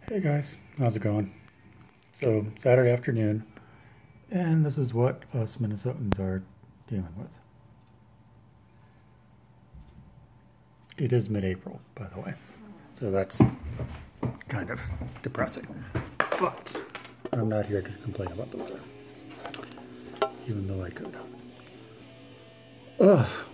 Hey guys, how's it going? So, Saturday afternoon, and this is what us Minnesotans are dealing with. It is mid-April, by the way, so that's kind of depressing. But I'm not here to complain about the weather, even though I could.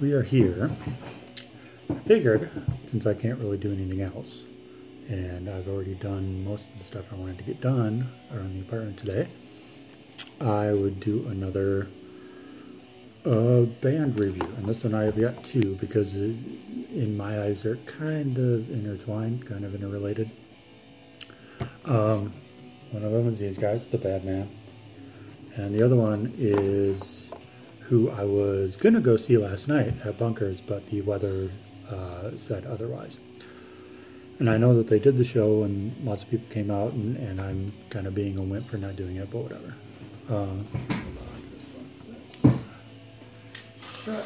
We are here. I figured, since I can't really do anything else, and I've already done most of the stuff I wanted to get done around the apartment today, I would do another band review. And this one I have got two because in my eyes they're kind of intertwined, kind of interrelated. One of them is these guys, the Bad Man. And the other one is who I was going to go see last night at Bunkers, but the weather said otherwise. And I know that they did the show and lots of people came out, and I'm kind of being a wimp for not doing it, but whatever. Shut up,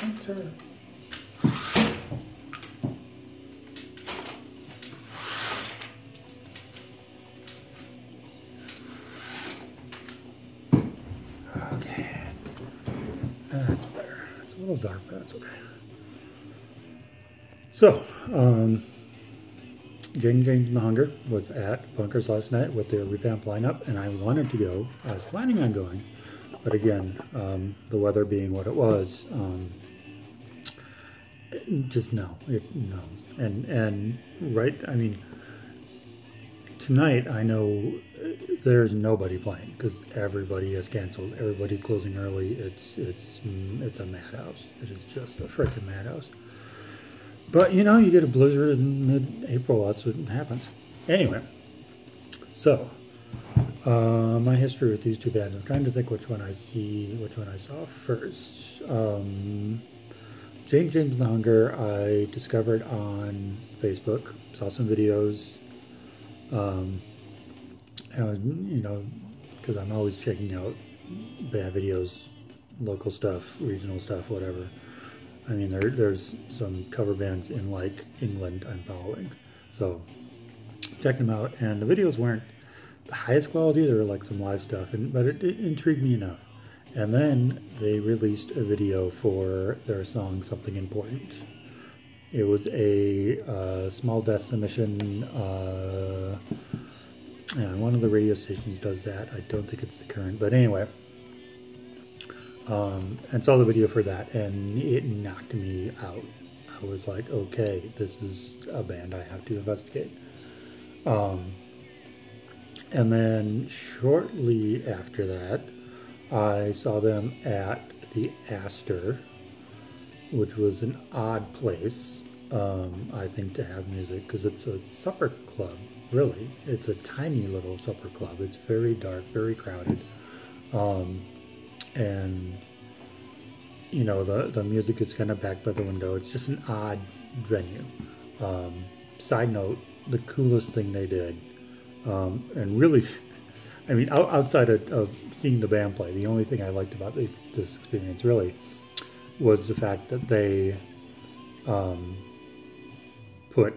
Hunter. Okay. That's better. It's a little dark, but that's okay. So, Jaedyn James and the Hunger was at Bunkers last night with their revamped lineup, and I wanted to go. I was planning on going, but again, the weather being what it was, just no. And right, I mean, tonight I know there's nobody playing because everybody has canceled. Everybody's closing early. It's a madhouse. It is just a freaking madhouse. But, you know, you get a blizzard in mid-April, that's what happens. Anyway, so, my history with these two bands, I'm trying to think which one I saw first. Jaedyn James and the Hunger, I discovered on Facebook, saw some videos, and, you know, because I'm always checking out band videos, local stuff, regional stuff, whatever. I mean, there's some cover bands in, like, England I'm following. So, checked them out, and the videos weren't the highest quality. They were, like, some live stuff, but it intrigued me enough. And then they released a video for their song, Something Important. It was a small desk submission. One of the radio stations does that. I don't think it's the current, but anyway. And saw the video for that, and it knocked me out. I was like, okay, this is a band I have to investigate. And then shortly after that, I saw them at the Astor, which was an odd place, I think, to have music, because it's a supper club, really. It's a tiny little supper club. It's very dark, very crowded. And, you know, the music is kind of back by the window. It's just an odd venue. Side note, the coolest thing they did, and really, I mean, outside of seeing the band play, the only thing I liked about this experience, really, was the fact that they put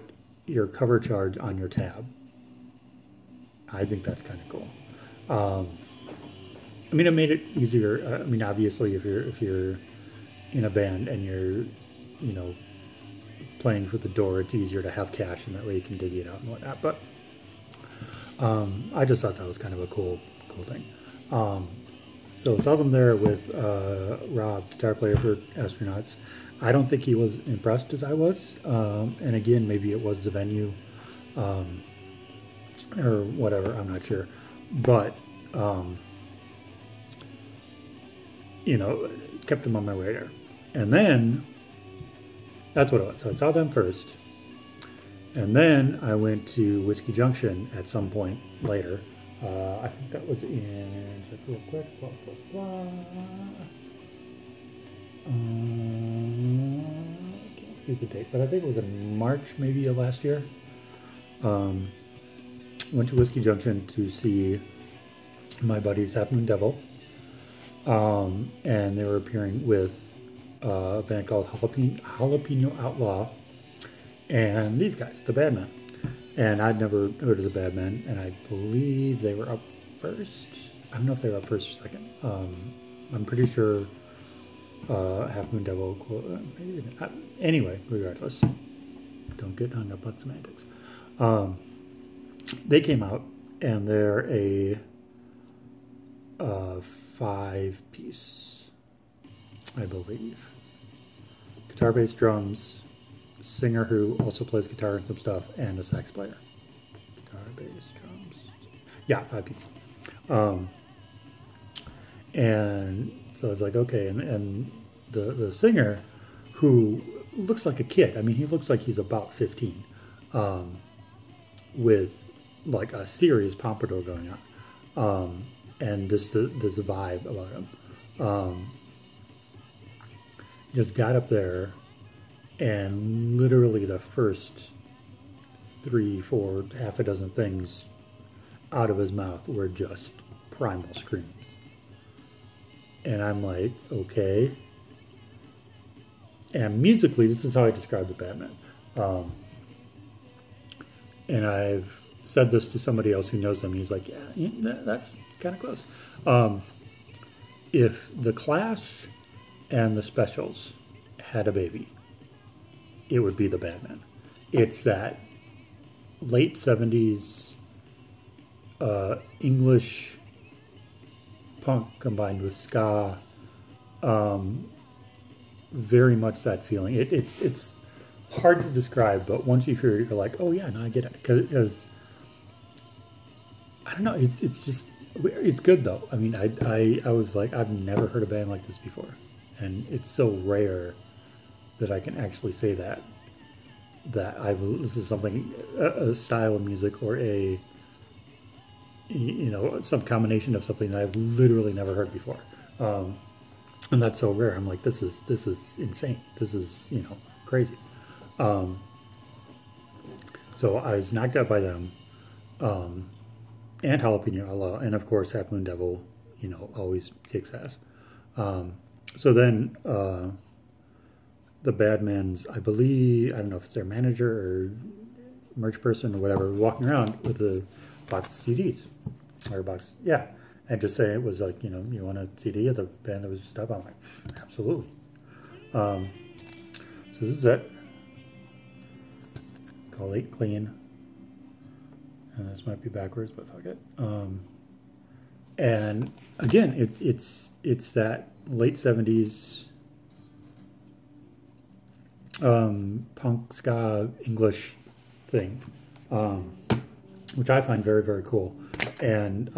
your cover charge on your tab. I think that's kind of cool. I mean, it made it easier. I mean, obviously, if you're in a band and you're, you know, playing for the door, it's easier to have cash, and that way you can dig it out and whatnot. But I just thought that was kind of a cool thing. So saw them there with Rob, guitar player for Astronauts. I don't think he was impressed as I was. And again, maybe it was the venue or whatever. I'm not sure, but. You know, kept them on my radar. And then, that's what it was. So I saw them first. And then I went to Whiskey Junction at some point later. I think that was in, check real quick, blah, blah, blah. I can't see the date, but I think it was in March maybe of last year. Went to Whiskey Junction to see my buddies Half Moon Devil. And they were appearing with a band called Jalapeno Outlaw and these guys, the Bad Men. And I'd never heard of the Badmen, and I believe they were up first. I don't know if they were up first or second. I'm pretty sure Half Moon Devil. Anyway, regardless, don't get hung up on semantics. They came out, and they're a 5-piece, I believe. Guitar, bass, drums, singer who also plays guitar and some stuff, and a sax player. Guitar, bass, drums. Yeah, 5-piece. And so I was like, okay, and the singer, who looks like a kid. I mean, he looks like he's about 15, with like a serious pompadour going on, and this vibe about him. Just got up there, and literally the first 3, 4, half a dozen things out of his mouth were just primal screams. And I'm like, okay. And musically, this is how I describe the Badmen. And I've said this to somebody else who knows them. He's like, yeah, that's kind of close. If the Clash and the Specials had a baby, it would be the Badmen. It's that late 70s English punk combined with ska, very much that feeling. It's hard to describe, but once you hear it, you're like, oh yeah, no, I get it. Because I don't know, it's just, it's good though. I mean, I was like, I've never heard a band like this before, and it's so rare that I can actually say that this is something, a style of music, or a, you know, some combination of something that I've literally never heard before, and that's so rare. I'm like, this is insane. This is, you know, crazy. So I was knocked out by them, and Jalapeno Allah, and of course Half Moon Devil, you know, always kicks ass. So then the Badmans, I believe, I don't know if it's their manager or merch person or whatever, walking around with a box of CDs, or a box, yeah, and just say it was like, you know, you want a CD of the band that was just up? I'm like, absolutely. So this is it. Call it Clean. And this might be backwards, but fuck it. And again, it's that late 70s punk ska English thing, which I find very, very cool. And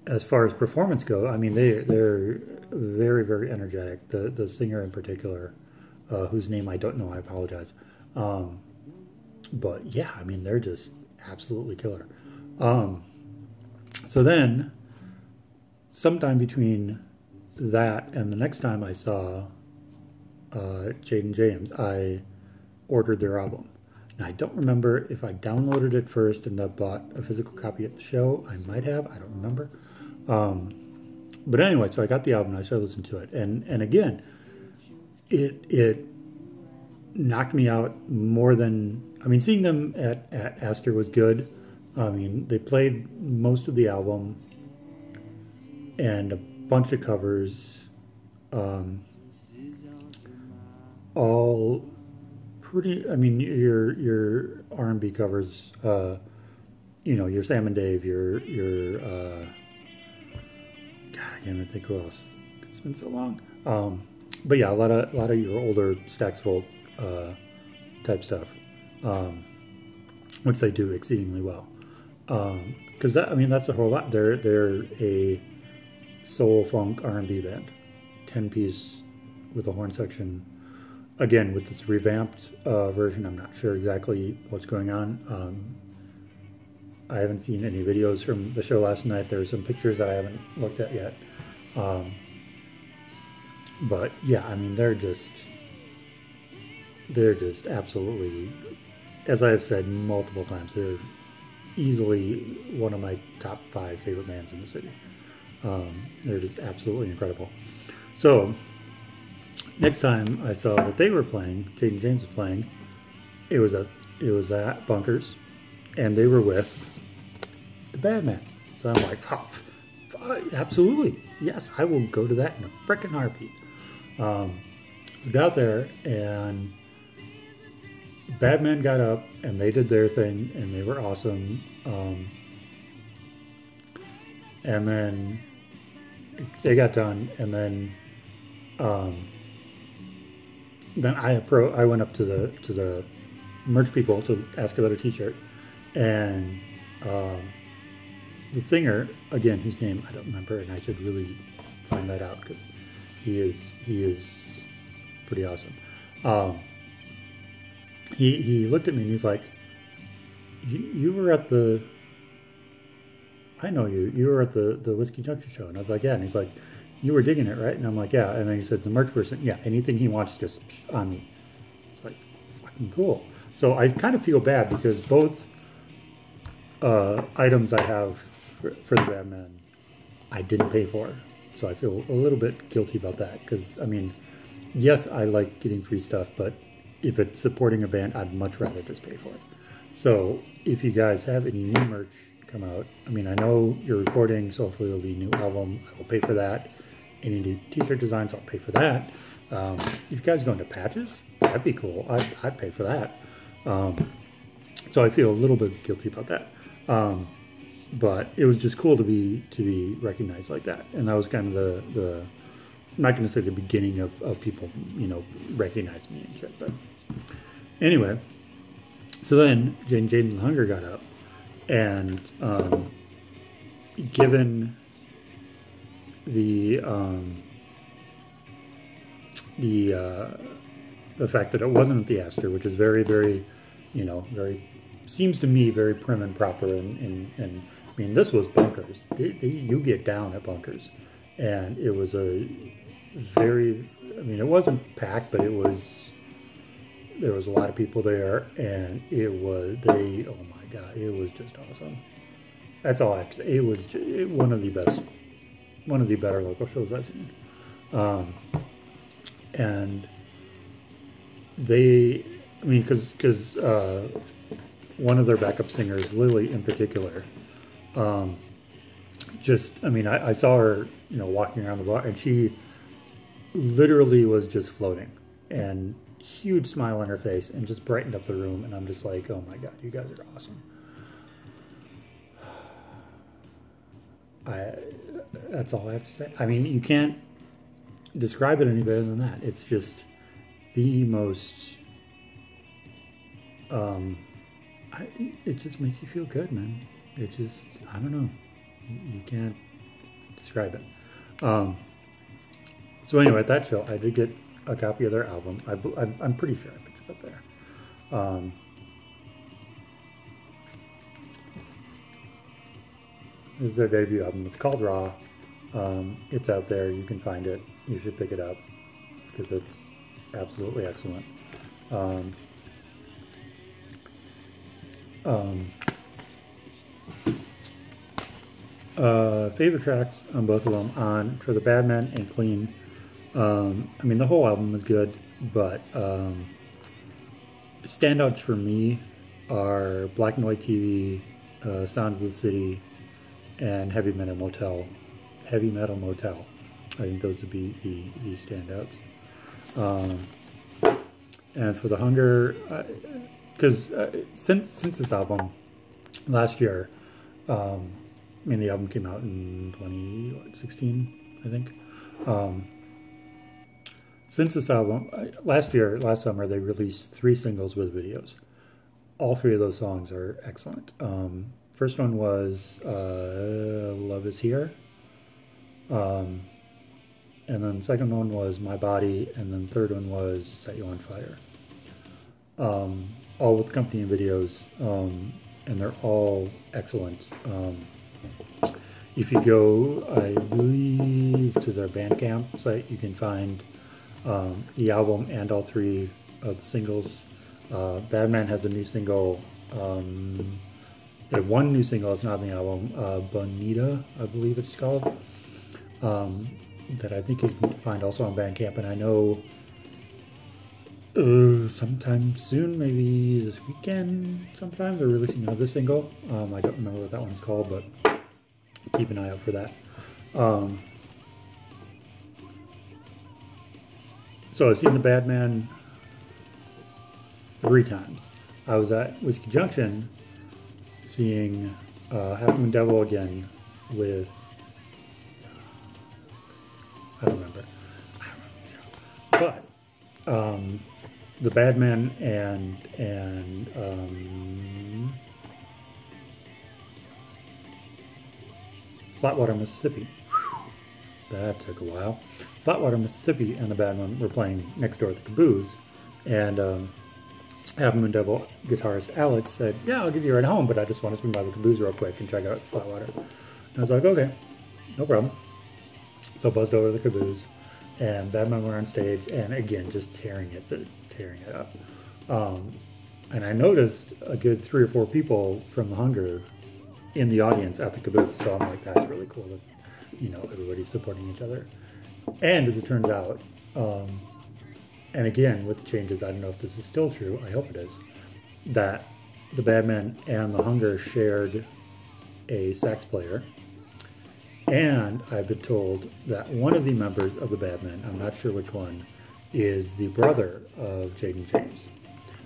as far as performance go, I mean, they're very, very energetic. The singer in particular, whose name I don't know, I apologize. But yeah, I mean, they're just absolutely killer. So then, sometime between that and the next time I saw Jaedyn James, I ordered their album. Now, I don't remember if I downloaded it first and then bought a physical copy at the show. I might have. I don't remember. But anyway, so I got the album and I started listening to it. And again, it knocked me out more than... I mean, seeing them at Astor was good. I mean, they played most of the album and a bunch of covers. All pretty... I mean, your R&B covers, you know, your Sam and Dave, your God, I can't even think who else. It's been so long. But yeah, a lot of your older Stax Volt type stuff, which they do exceedingly well. Because that, I mean, that's a whole lot. They're a soul funk R&B band, 10-piece with a horn section. Again, with this revamped version, I'm not sure exactly what's going on. I haven't seen any videos from the show last night. There are some pictures that I haven't looked at yet. But yeah, I mean, they're just absolutely, as I have said multiple times, they're easily one of my top 5 favorite bands in the city. They're just absolutely incredible. So next time I saw that they were playing, Jaedyn James was playing, it was a it was at Bunkers, and they were with the Badman. So I'm like, oh, absolutely, yes, I will go to that in a frickin' heartbeat. We got there, and Badman got up, and they did their thing, and they were awesome. And then they got done, and then I went up to the merch people to ask about a T-shirt, and the singer, again, whose name I don't remember, and I should really find that out because he is pretty awesome. He looked at me and he's like, "You were at the, I know you. You were at the Whiskey Junction show," and I was like, "Yeah." And he's like, "You were digging it, right?" And I'm like, "Yeah." And then he said, "The merch person, yeah, anything he wants, just on me." It's like, fucking cool. So I kind of feel bad because both items I have for the Badman, I didn't pay for. So I feel a little bit guilty about that because, I mean, yes, I like getting free stuff, but if it's supporting a band, I'd much rather just pay for it. So if you guys have any new merch come out, I mean, I know you're recording, so hopefully there'll be a new album. I will pay for that. Any new t-shirt designs, I'll pay for that. If you guys go into patches, that'd be cool. I'd pay for that. So I feel a little bit guilty about that. But it was just cool to be recognized like that. And that was kind of the I'm not going to say the beginning of people, you know, recognizing me and shit. But anyway, so then Jaedyn James and Hunger got up, and given the fact that it wasn't at the Astor, which is very, very, you know, very, seems to me very prim and proper, and I mean, this was Bunkers. You get down at Bunkers, and it was a very, I mean, it wasn't packed, but there was a lot of people there, and it was, oh my God, it was just awesome. That's all I have to say. It was one of the better local shows I've seen. And they, I mean, because one of their backup singers, Lily in particular, just, I mean, I saw her, you know, walking around the bar, and she literally was just floating, and huge smile on her face, and just brightened up the room, and I'm just like, oh my God, you guys are awesome. That's all I have to say. I mean, you can't describe it any better than that. It's just the most, it just makes you feel good, man. It just, I don't know. You can't describe it. So anyway, at that show, I did get a copy of their album. I'm pretty sure I picked it up there. This is their debut album. It's called Raw. It's out there. You can find it. You should pick it up because it's absolutely excellent. Favorite tracks on both of them, on For the Badman and Clean. I mean, the whole album is good, but standouts for me are Black and White TV, Sounds of the City, and Heavy Metal Motel. I think those would be the standouts. And for the Hunger, because since this album last year, I mean, the album came out in 2016, I think. Since this album, last summer, they released 3 singles with videos. All 3 of those songs are excellent. First one was Love Is Here. And then the second one was My Body. And then the third one was Set You On Fire. All with accompanying videos. And they're all excellent. If you go, I believe, to their Bandcamp site, you can find the album and all 3 of the singles. Badman has a new single. They have one new single that's not on the album, Bonita, I believe it's called, that I think you can find also on Bandcamp. And I know sometime soon, maybe this weekend sometime. They're releasing another single. I don't remember what that one's called, but keep an eye out for that. So I've seen the Badman 3 times. I was at Whiskey Junction seeing Half Moon Devil again with, I don't remember the show. But the Badman and Flatwater, Mississippi. That took a while. Flatwater, Mississippi and the Badman were playing next door at the Caboose, and Half Moon Devil guitarist Alex said, "Yeah, I'll give you a ride home, but I just want to swing by the Caboose real quick and check out Flatwater." And I was like, "Okay, no problem." So I buzzed over to the Caboose, and Badman were on stage, and again, just tearing it up. And I noticed a good 3 or 4 people from the Hunger in the audience at the Caboose. So I'm like, that's really cool that, you know, everybody's supporting each other. And as it turns out, and again, with the changes, I don't know if this is still true, I hope it is, that the Badman and the Hunger shared a sax player. And I've been told that one of the members of the Badman, I'm not sure which one, is the brother of Jaedyn James.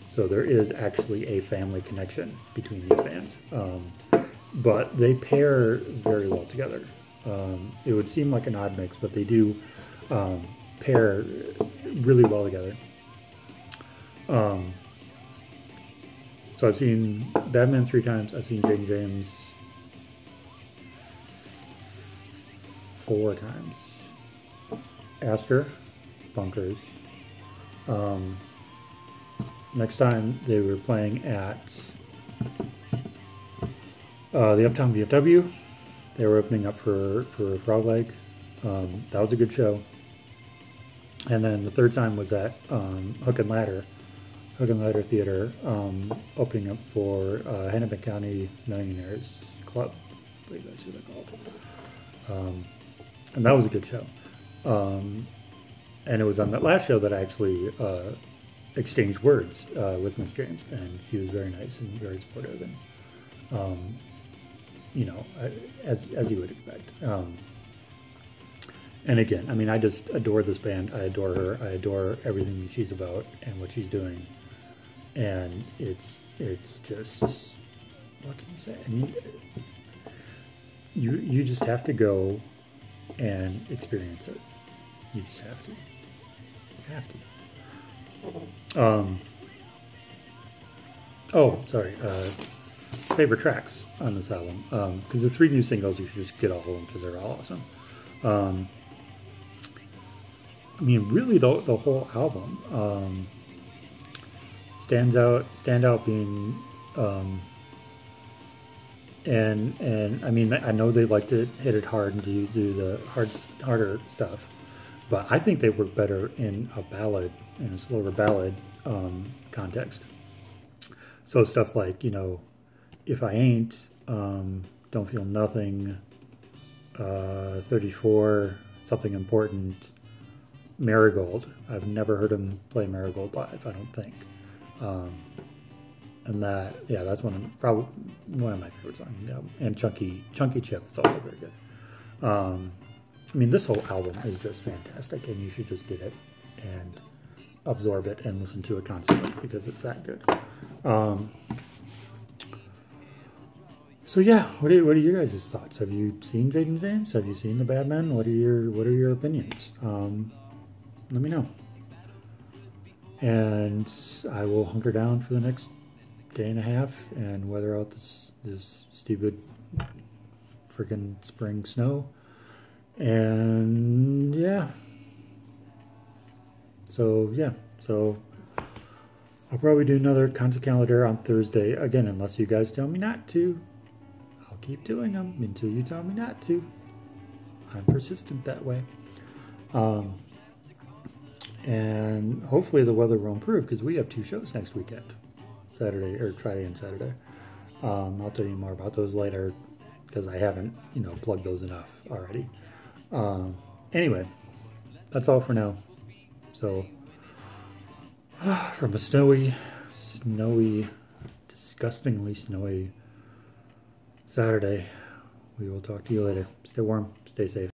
So there is actually a family connection between these bands. But they pair very well together. It would seem like an odd mix, but they do pair really well together. So I've seen Badman 3 times. I've seen Jaedyn James 4 times. Aster, Bunkers. Next time they were playing at the Uptown VFW. They were opening up for Frog Leg. That was a good show. And then the 3rd time was at Hook and Ladder Theater, opening up for Hennepin County Millionaires Club. I believe that's who they're called. And that was a good show. And it was on that last show that I actually exchanged words with Miss James, and she was very nice and very supportive, and you know, as you would expect. And again, I mean, I just adore this band. I adore her. I adore everything she's about and what she's doing. And it's just, what can you say? I mean, you just have to go and experience it. You just have to. You have to. Oh, sorry. Favorite tracks on this album, because the 3 new singles, you should just get all of them because they're all awesome. I mean, really, the whole album stand out being, and I mean, I know they like to hit it hard and do the harder stuff, but I think they work better in a ballad, in a slower ballad context. So stuff like, you know, If I Ain't, Don't Feel Nothing, 34, Something Important, Marigold. I've never heard him play Marigold live, I don't think. And that, yeah, that's probably one of my favorite songs. Yeah. And Chunky Chip is also very good. I mean, this whole album is just fantastic, and you should just get it and absorb it and listen to it constantly because it's that good. So yeah, what are your guys' thoughts? Have you seen Jaedyn James? Have you seen the Badman? What are your opinions? Let me know. And I will hunker down for the next day and a half and weather out this stupid freaking spring snow. And yeah. So yeah, I'll probably do another concert calendar on Thursday again, unless you guys tell me not to. I'll keep doing them until you tell me not to. I'm persistent that way. And hopefully the weather will improve because we have 2 shows next weekend, Friday and Saturday. I'll tell you more about those later because I haven't, plugged those enough already. Anyway, that's all for now. So From a snowy, disgustingly snowy Saturday. We will talk to you later. Stay warm, stay safe.